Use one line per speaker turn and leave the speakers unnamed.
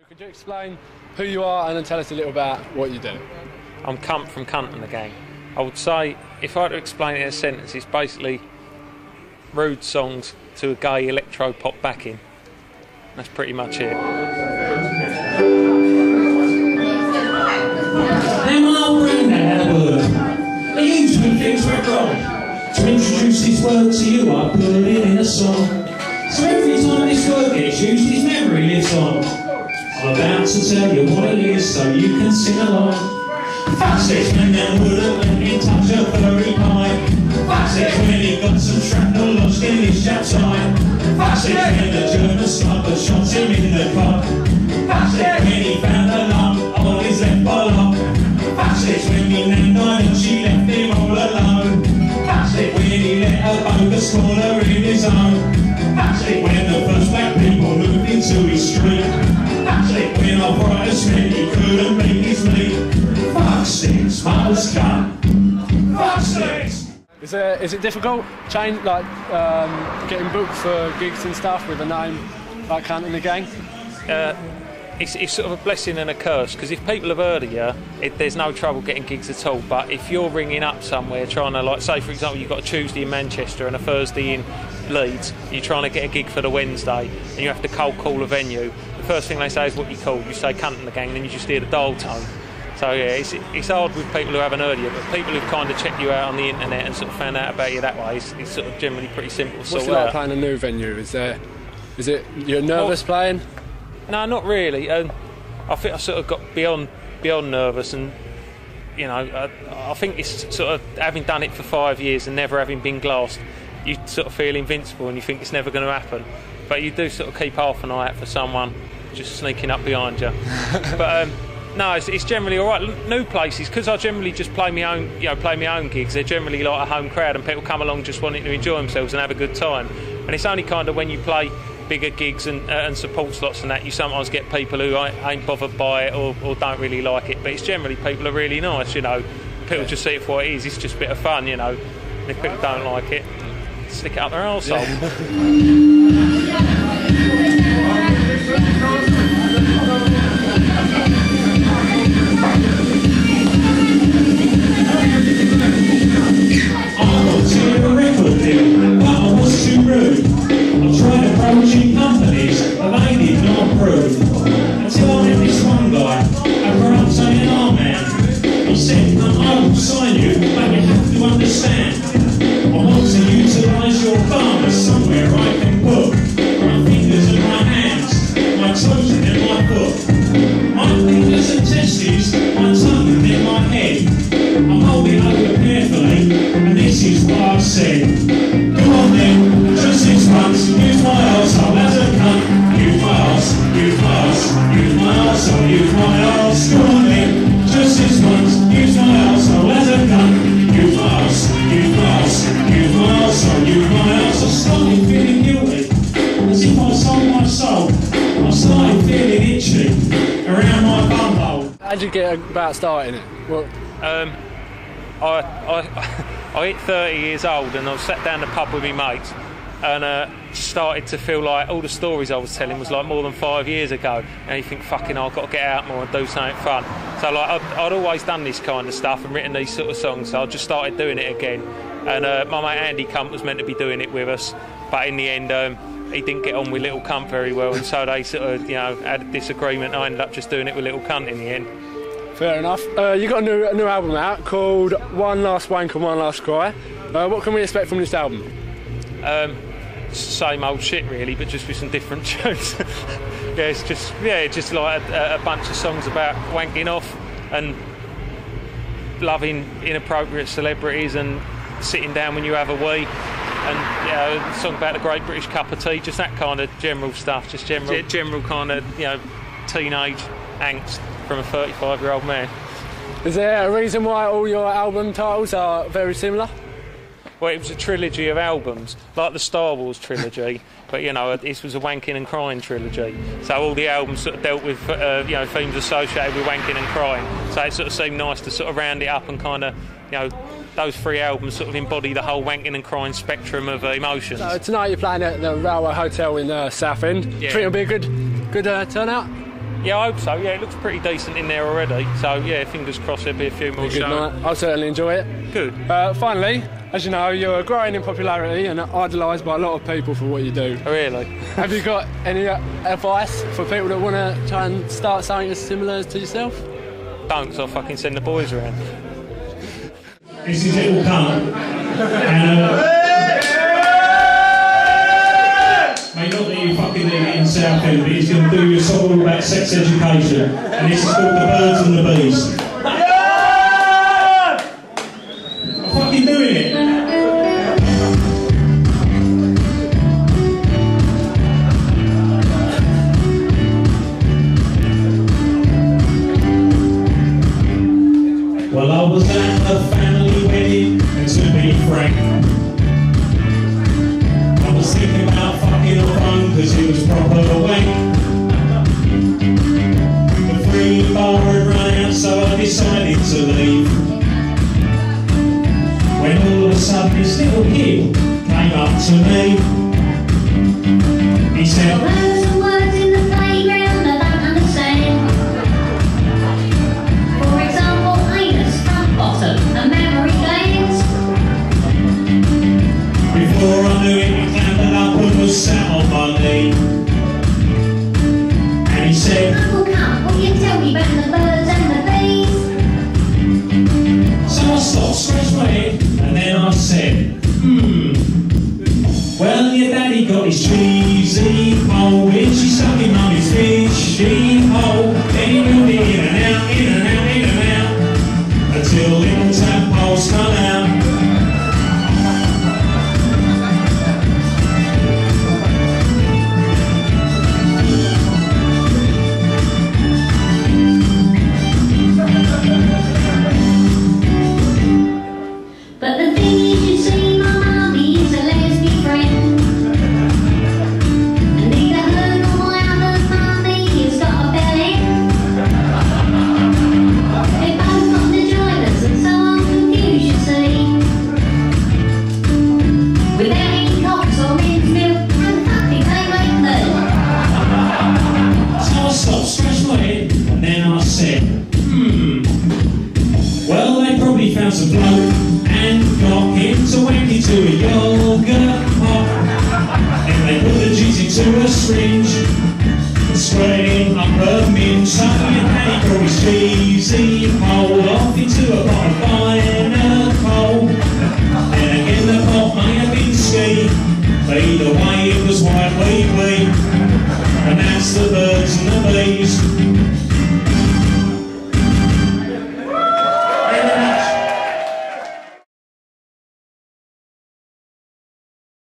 Could you explain who you are and then tell us a little about what you do?
I'm Kunt from Kunt The Gang. I would say, if I had to explain it in a sentence, it's basically rude songs to a gay electro-pop backing. That's pretty much it.
Now my old granddad had a word. He used when things went wrong. To introduce this word to you, I put it in a song. So every time this word gets used, his memory lives on. I'm about to tell you what it is so you can sing along. Fuss it when that wouldn't let me touch a furry pipe. Fuss it when he got some shrapnel lodged in his chap's eye. Fuss it when the German sniper shot him in the cock. Fuss it when he found a lump on his left bollock. Fuss it when he nan died and she left him all alone. Fuss it when he let a bogus caller in his own. Fuss it when the first black people moved into his street. Fuss it when our brightest men he couldn't beat his meat. Fuck sticks, mother's gun. Fuck sticks.
Is it difficult, getting booked for gigs and stuff with a name like Kunt The Gang?
It's sort of a blessing and a curse, because if people have heard of you, there's no trouble getting gigs at all. But if you're ringing up somewhere trying to, like, say for example you've got a Tuesday in Manchester and a Thursday in Leeds, you're trying to get a gig for the Wednesday and you have to cold call a venue, the first thing they say is what you call. You say Kunt The Gang, then you just hear the dial tone. So yeah, it's hard with people who haven't heard of you, but people who've kind of checked you out on the internet and sort of found out about you that way, it's sort of generally pretty simple.
What's it like playing a new venue? Is it you're nervous playing?
No, not really. I think I sort of got beyond nervous, and you know, I think it's sort of having done it for 5 years and never having been glassed, you sort of feel invincible and you think it's never going to happen, but you do sort of keep half an eye out for someone just sneaking up behind you. But no, it's generally all right. New places, because I generally just play my own gigs. They're generally like a home crowd, and people come along just wanting to enjoy themselves and have a good time. And it's only kind of when you play bigger gigs and support slots and that, you sometimes get people who ain't bothered by it or don't really like it. But it's generally people are really nice, you know. People just see it for what it is. It's just a bit of fun, you know. And if people don't like it, stick it up their arsehole.
Approaching companies, but they did not approve. Until I met this one guy, a corrupt A&R man. He said, I will sign you, but you have to understand. I want to utilise your farmers somewhere I can put my fingers and my hands, my toes and my foot. My fingers and testes, my tongue and then my head. I'm holding over carefully, and this is what I said. Come on then, just this once, use my arsehole as a cunt. Use my arse, use my arse, use my arsehole, use my arse. Come on then, just this once, use my arsehole as a cunt. Use my arse, use my arse, use my arsehole, use my arse. I started feeling guilty, as if I sold my soul. I started feeling itchy around my bumhole.
How'd you get about starting it? What?
I hit 30 years old and I was sat down the pub with my mates and started to feel like all the stories I was telling was like more than 5 years ago, and you think, fucking hell, I've got to get out more and do something fun. So like I'd always done this kind of stuff and written these sort of songs, so I just started doing it again. And my mate Andy Kunt was meant to be doing it with us, but in the end he didn't get on with Little Kunt very well, and so they sort of, you know, had a disagreement. I ended up just doing it with Little Kunt in the end.
Fair enough. You got a new album out called One Last Wank and One Last Cry. What can we expect from this album?
Same old shit really, but just with some different tunes. It's just like a bunch of songs about wanking off and loving inappropriate celebrities and sitting down when you have a wee, and a song about the Great British Cup of Tea, just that kind of general stuff, just general kind of, you know, teenage angst from a 35-year-old man.
Is there a reason why all your album titles are very similar?
Well, it was a trilogy of albums, like the Star Wars trilogy, but you know, this was a wanking and crying trilogy. So all the albums sort of dealt with you know, themes associated with wanking and crying. So it sort of seemed nice to sort of round it up and kind of, you know, those three albums sort of embody the whole wanking and crying spectrum of emotions.
So tonight you're playing at the Railway Hotel in Southend.
Yeah.
Think it'll be a good turnout?
Yeah, I hope so. Yeah, it looks pretty decent in there already. So yeah, fingers crossed there'll be a few more
Good
shows.
night. I'll certainly enjoy it.
Good.
Finally, as you know, you're growing in popularity and idolised by a lot of people for what you do.
Oh, really?
Have you got any advice for people that want to try and start something as similar to yourself?
Don't, 'cause I'll fucking send the boys around.
This is Little Cunt. And, mate, not that you fucking need it in Southend, but he's going to do a song all about sex education. And this is called The Birds and the Bees. I'm fucking doing it. Well, I was at a family wedding, and to be frank, I was thinking about fucking a phone, cause it was proper wank. The free bar had run out, so I decided to leave. When all of a sudden this little kid came up to me. He said,
"Well, there's some words in the playground I don't understand. For example, anus, front bottom, and mammary glands."
before I knew it, he clambered up and was sat on my knee. And he said,
"Uncle Cunt, will you tell me about the birds and the bees?"
so I stopped, scratched my head, and then I said, well, your daddy got his cheesy pole, which he stuck in mummy's fishy hole. Then he moved it in and out, in and out, in and out, until little tadpoles come out.
But the thing is, you see, my mummy is a lesbian friend, and neither her nor my other mummy has got a belly. They both got vaginas, and so I'm confused, you see. Without any cocks or men's milk, and fucking they make me.
So I stopped, scratched my head, and then I said, well, they probably found some bloke and got him to wank into a yogurt pot. Then they put the G's into a syringe and spread him up a minge. So your daddy brought his cheesy pole off into a pot of coal. Then again the pot may have been ski, but either way it was white wee wee. And that's the birds and the bees.